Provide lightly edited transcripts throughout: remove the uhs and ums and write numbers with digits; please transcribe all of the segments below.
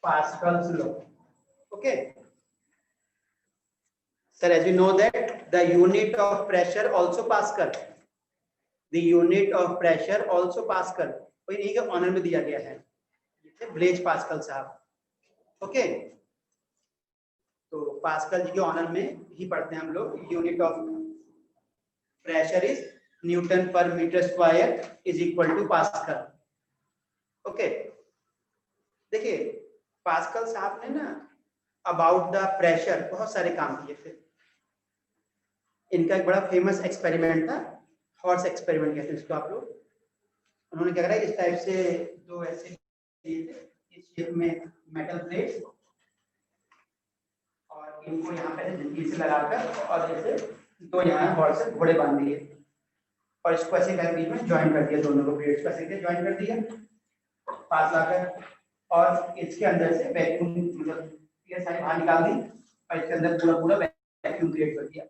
Pascal's law. Okay. Sir, as you know that the unit of pressure also Pascal. The unit of pressure also Pascal. कोई नहीं के honour में दिया गया है, ब्लेज पास्कल साहब। ओके, तो पास्कल जी के ऑनर में ही पढ़ते हैं हम लोग। Unit of pressure is newton per metre square is equal to Pascal. Okay, देखिए पास्कल साहब ने ना अबाउट द प्रेशर बहुत सारे काम किए थे। इनका एक बड़ा फेमस एक्सपेरिमेंट था, हॉर्स एक्सपेरिमेंट कहते हैं इसको आप लोग। उन्होंने क्या करा, इस टाइप से दो ऐसे दिए थे, इस शेप में मेटल प्लेट, और इनको यहाँ पे जंजीर से लगाकर और जैसे दो यहाँ हॉर्स से घोड़े बांध दिए और इसको ऐसे कर बीच में ज्वाइन कर दिया, दोनों को प्लेट्स को ऐसे ज्वाइन कर दिया पास लाकर, और इसके अंदर से वैक्यूम मतलब ये सारी बाहर निकाल दी और इसके अंदर पूरा पूरा वैक्यूम क्रिएट कर दिया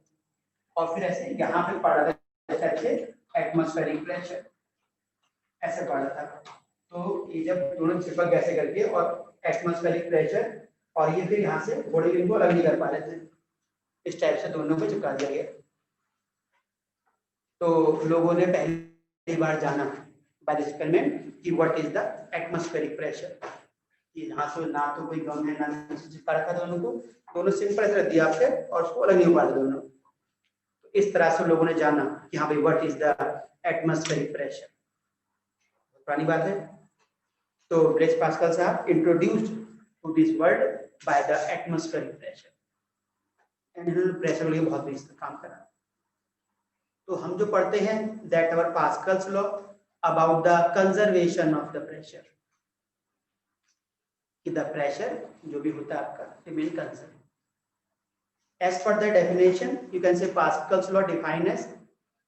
और फिर ऐसे यहाँ पे पड़ा था ऐसे एटमॉस्फेरिक प्रेशर ऐसे पड़ा था। तो ये जब दोनों चिपक ऐसे करके और एटमॉस्फेरिक प्रेशर और ये फिर यहाँ से घोड़े इनको अलग नहीं कर पा रहे थे, इस टाइप से दोनों को चिपका दिया गया। तो लोगों ने पहली बार जाना बाय एक्सपेरिमेंट कि what is the atmospheric pressure. ये यहाँ से ना तो कोई गम है ना चिपका रखा दोनों को, दोनों सिंपल ऐसे रख दिया आपके और उसको अलग नहीं हो पा रहे दोनों। तो इस तरह से लोगों ने जाना कि हाँ भाई what is the atmospheric pressure. पुरानी बात है। तो ब्लेज पास्कल साहब introduced to this word by the atmospheric pressure and इन्होंने प्रेशर के लिए बहुत भी काम करा। तो हम जो पढ़ते हैं that our Pascal's law about the conservation of the pressure, कि द प्रेशर जो भी होता है आपका remain conserve. As per the definition, you can say Pascal's law define as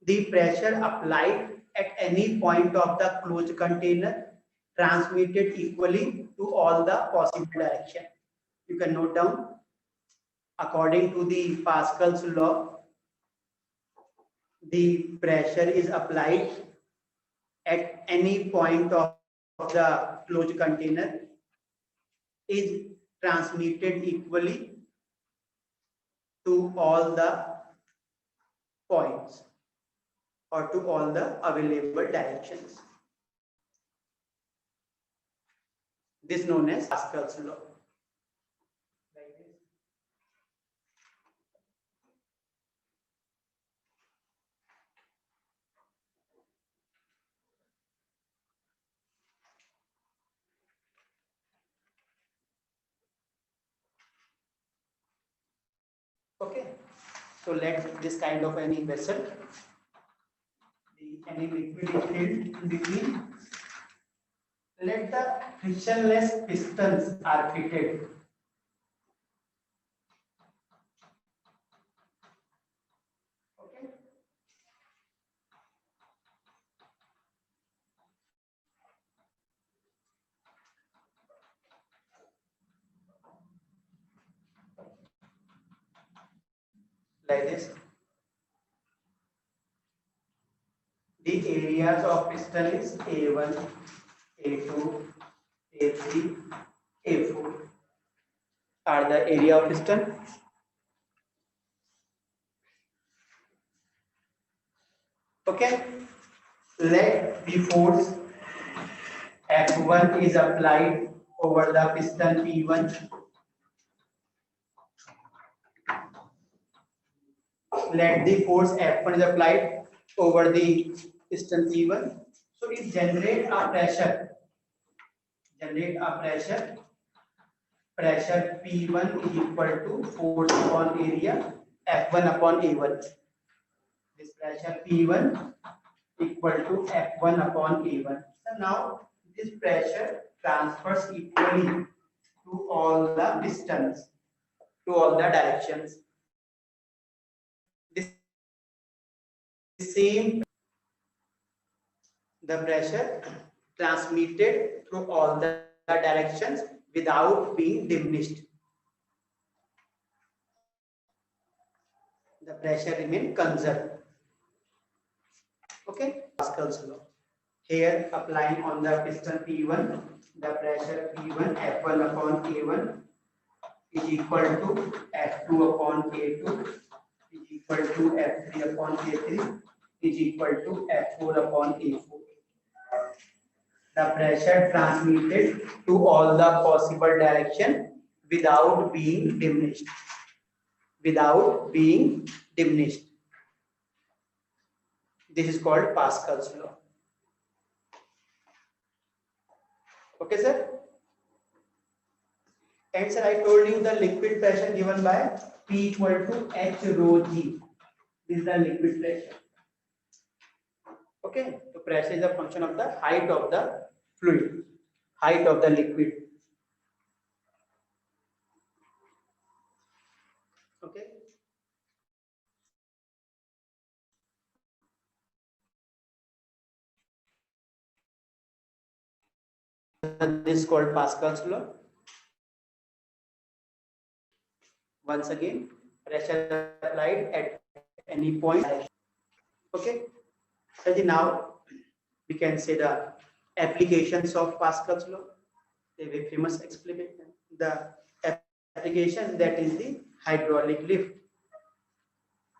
the pressure applied at any point of the closed container transmitted equally to all the possible direction. You can note down, according to the Pascal's law, the pressure is applied at any point of the closed container is transmitted equally to all the points or to all the available directions. This is known as Pascal's law. Like this. Okay, so let this kind of any vessel, any liquid is filled in between. Let the frictionless pistons are fitted. Okay. Like this. The areas of piston is A1, A2, A3, A4 are the area of piston. Okay, let the force F1 is applied over the piston P1. Let the force F1 is applied over the piston P1. So it generates a pressure. Pressure P1 is equal to force upon area F1 upon A1. This pressure P1 equal to F1 upon A1. So now this pressure transfers equally to all the pistons, to all the directions. This same the pressure transmitted through all the directions without being diminished. The pressure remain conserved. Okay, Pascal's law. here applying on the piston P1 the pressure P1 F1 upon A1 is equal to F2 upon A2 is equal to F3 upon A3 is equal to F4 upon A4. The pressure transmitted to all the possible direction without being diminished. Without being diminished. This is called Pascal's law. Okay, sir? And sir, I told you the liquid pressure given by P equal to H rho G. This is the liquid pressure. Okay, so pressure is a function of the height of the fluid, height of the liquid. Okay. This is called Pascal's law. Once again, pressure applied at any point. Okay. So now we can say the applications of Pascal's law. A very famous explanation. The application that is the hydraulic lift.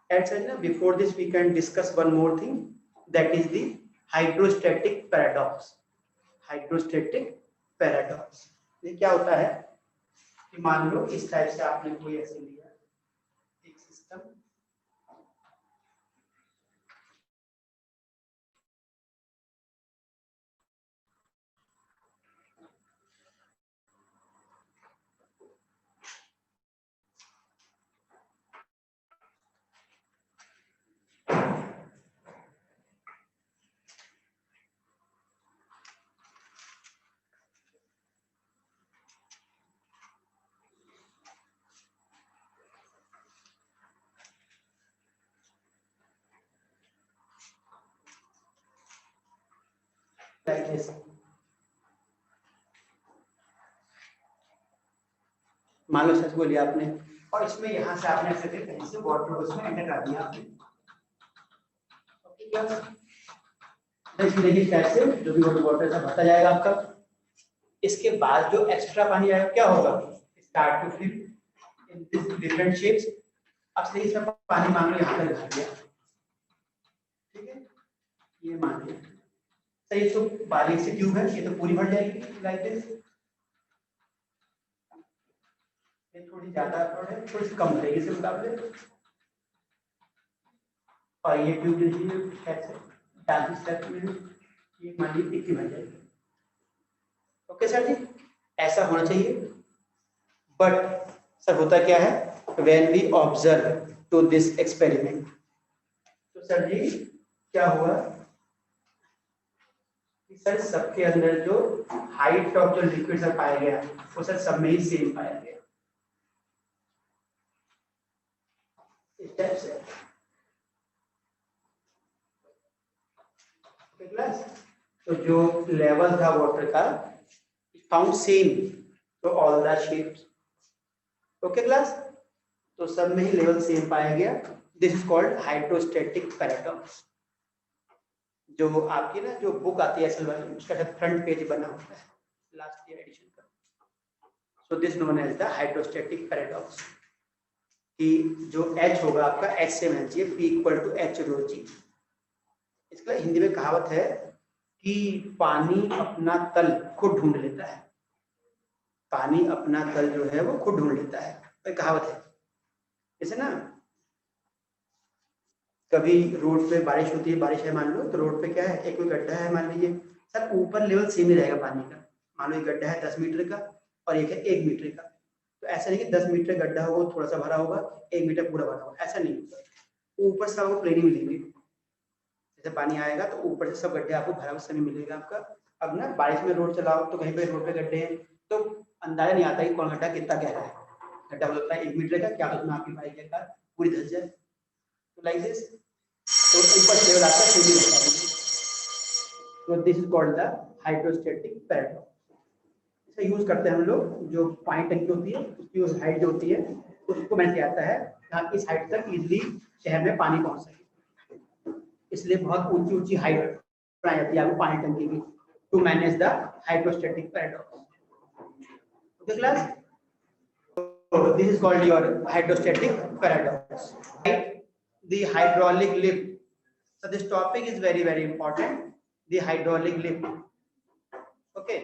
And before this, we can discuss one more thing, that is the hydrostatic paradox. Hydrostatic paradox. ये क्या होता है कि मान लो इस type से आपने कोई ऐसे लिया एक सिस्टम, like this. मान लो सच बोलिए आपने, और इसमें यहां से आपने ऐसे कहीं से वाटर को इसमें एंटर कर दिया आपने. देखिए कैसे जो भी वाटर से भरता जाएगा आपका. इसके बाद जो एक्स्ट्रा पानी आएगा क्या होगा, start to fill in this different shapes. अब से इसमें पानी मान लो यहाँ तक भर गया, ठीक है, ये मान लिया. सही, तो बारीक सी ट्यूब है, ये तो पूरी भर जाएगी लाइक दिस. ये थोड़ी ज्यादा है, थोड़ी सी कम रहेगी इससे मुकाबले. और ये ट्यूब देखिए कैसे डांस स्टेप में ये मान लीजिए इतनी भर जाएगी. ओके सर जी, ऐसा होना चाहिए. बट सर होता क्या है, when we observe to this experiment, तो सर जी क्या हुआ कि सर सबके अंदर जो हाइट ऑफ जो लिक्विड सर पाया गया वो सर सब में ही सेम पाया गया. इस टाइप से. क्लास, तो जो लेवल था वाटर का फाउंड सेम तो all the shapes. Okay class, तो सब में ही लेवल सेम पाया गया. This is called hydrostatic paradox. जो आपकी ना जो बुक आती है असल में उसका फ्रंट पेज बना होता है लास्ट ईयर एडिशन का. So this known as the hydrostatic paradox. कि जो H होगा आपका H से मिलना चाहिए, P इक्वल टू H रो जी. इसका हिंदी में कहावत है कि पानी अपना तल खुद ढूंढ लेता है. पानी अपना तल जो है वो खुद ढूंढ लेता है, तो कहावत है. जैसे ना कभी रोड पे बारिश होती है, बारिश है मान लो, तो रोड पे क्या है, एक कोई गड्ढा है मान लीजिए, सर ऊपर लेवल सेम ही रहेगा पानी का. मान लो एक गड्ढा है 10 मीटर का और एक है 1 मीटर का. तो ऐसा नहीं कि 10 मीटर गड्ढा होगा थोड़ा सा भरा होगा, 1 मीटर पूरा भरा होगा, ऐसा नहीं होगा. ऊपर से आपको प्लेन ही मिलेंगे. जैसे पानी आएगा तो ऊपर से सब गड्ढे आपको भरा हुआ समय मिलेगा आपका. अब ना बारिश में रोड चलाओ तो कहीं पे रोड पे गड्ढे हैं तो अंदाजा नहीं आता कि कौन गड्ढा कितना गहरा है. गड्ढा हो सकता है 1 मीटर का, क्या पता आपकी बाइक के कार पूरी धंस जाए. तो लाइक दिस, तो ऊपर से लेवल आता है. तो this is called the hydrostatic paradox. इसे यूज करते हैं हम लोग, जो पानी टंकी होती है उसकी उस हाइट जो होती है उसको मैंने आता है ताकि इस हाइट तक इजीली शहर में पानी पहुंच सके. इसलिए बहुत ऊंची ऊंची हाइट बनाई जाती है आपको पानी टंकी की to manage the hydrostatic paradox. Okay class, this is called your hydrostatic paradox, right? The hydraulic lift. So this topic is very very important, the hydraulic lift. Okay,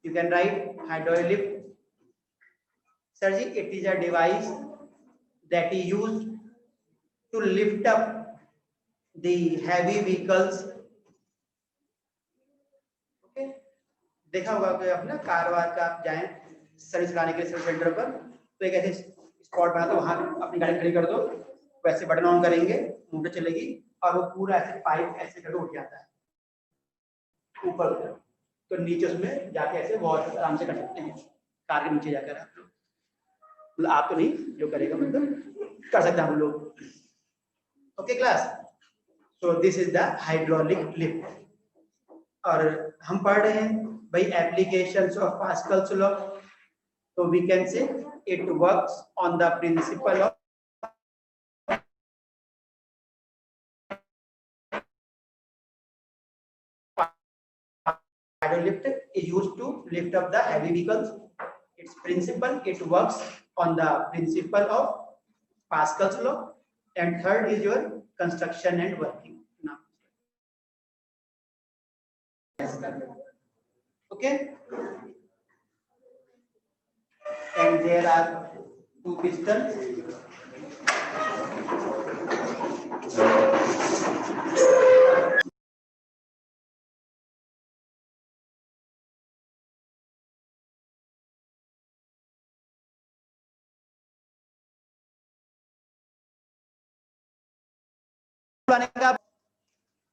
you can write hydraulic lift. Sir ji, it is a device that is used to lift up the heavy vehicles. Okay, देखा होगा कि आप ना car वार का आप जाएं service कराने के लिए सर्विस सेंटर पर, तो एक ऐसे स्पॉट बना तो वहां अपनी गाड़ी खड़ी कर दो, वैसे बटन ऑन करेंगे, मोटर चलेगी और वो पूरा ऐसे पाइप ऐसे करके उठ जाता है ऊपर, तो नीचे उसमें जाके ऐसे बहुत आराम से कर सकते हैं कार के नीचे जाकर। मतलब आप तो नहीं, जो करेगा मतलब कर सकते हैं हम लोग। Okay class, so this is the hydraulic lift. और हम पढ़ रहे हैं भाई एप्लीकेशंस ऑफ पास्कल्स लॉ, तो we can say it works on the principle of lift is used to lift up the heavy vehicles. Its principle, it works on the principle of Pascal's law. And third is your construction and working. Now, okay. And there are two pistons.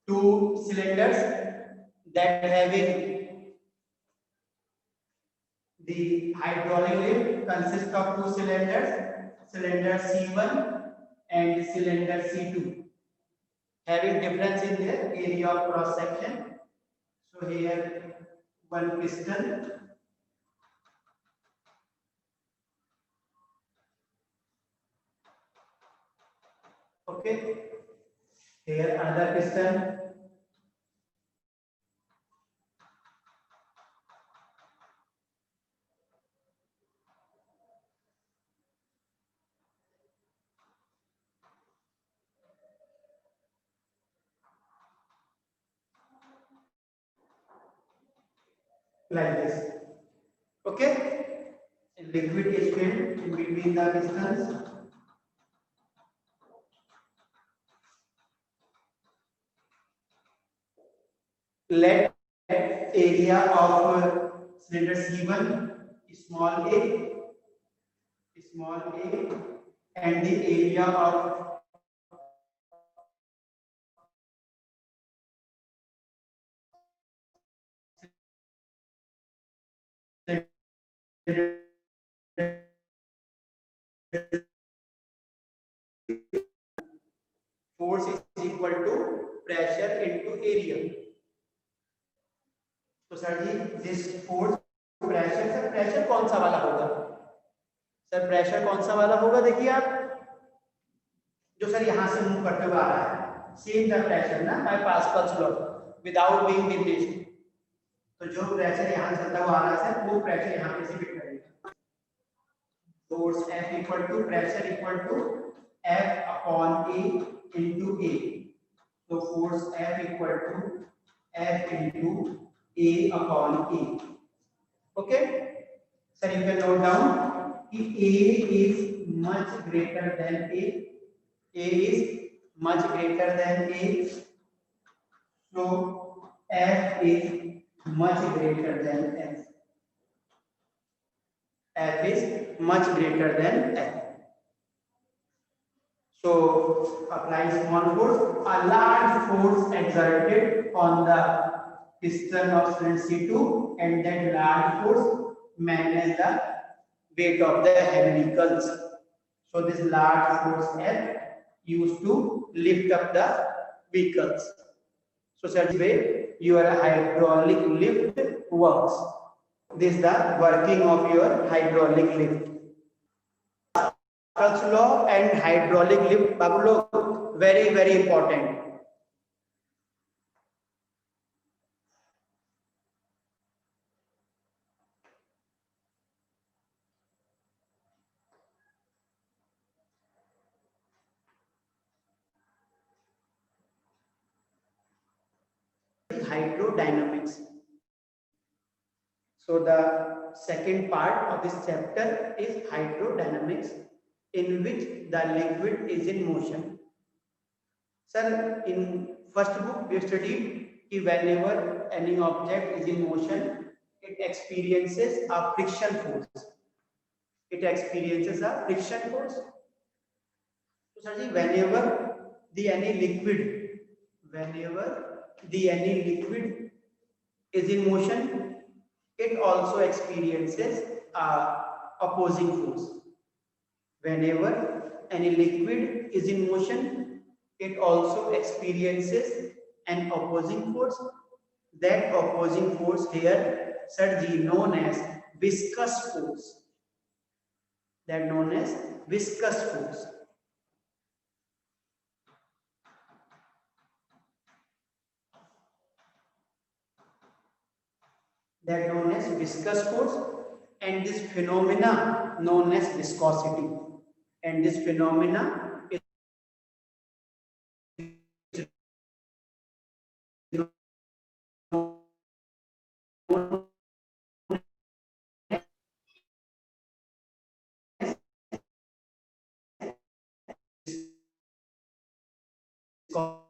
Two cylinders that having the hydraulic lift consists of two cylinders, cylinder C1 and cylinder C2, having difference in their area of cross section. So here one piston, okay, here another piston, like this, okay. Liquid is filled in between the pistons. Let area of cylinder C1 small a, and the area of force is equal to pressure into area. तो sir जी this force pressure, sir pressure कौन सा वाला होगा? Sir pressure कौन सा वाला होगा? देखिए आप, जो सर यहां से मूव करते हुए आ रहा है, सेम द प्रेशर ना by Pascal's law without being diminished. तो जो प्रेशर यहां से चलता हुआ आ रहा है वो प्रेशर यहां पे से फिट करेगा। Force F equal to pressure equal to F upon A into A। तो force F equal to F into A upon A. Okay, sir, you can note down कि A is much greater than A. A is much greater than A. So F is much greater than F. F is much greater than F. So apply small force. A large force exerted on the piston of cylinder C2, and that large force manage the weight of the heavy vehicles. So this large force F used to lift up the vehicles. So such way your hydraulic lift works. This is the working of your hydraulic lift. Pascal's law and hydraulic lift, babu log, very very important. hydrodynamics. So the second part of this chapter is hydrodynamics, in which the liquid is in motion. Sir, in first book we studied that whenever any object is in motion, it experiences a friction force. It experiences a friction force. So, sir, whenever the any liquid is in motion, it also experiences a opposing force. Whenever any liquid is in motion, it also experiences an opposing force. That opposing force here, sir ji, known as viscous force. That known as viscous force. That known as viscous force, and this phenomena known as viscosity. And this phenomena is known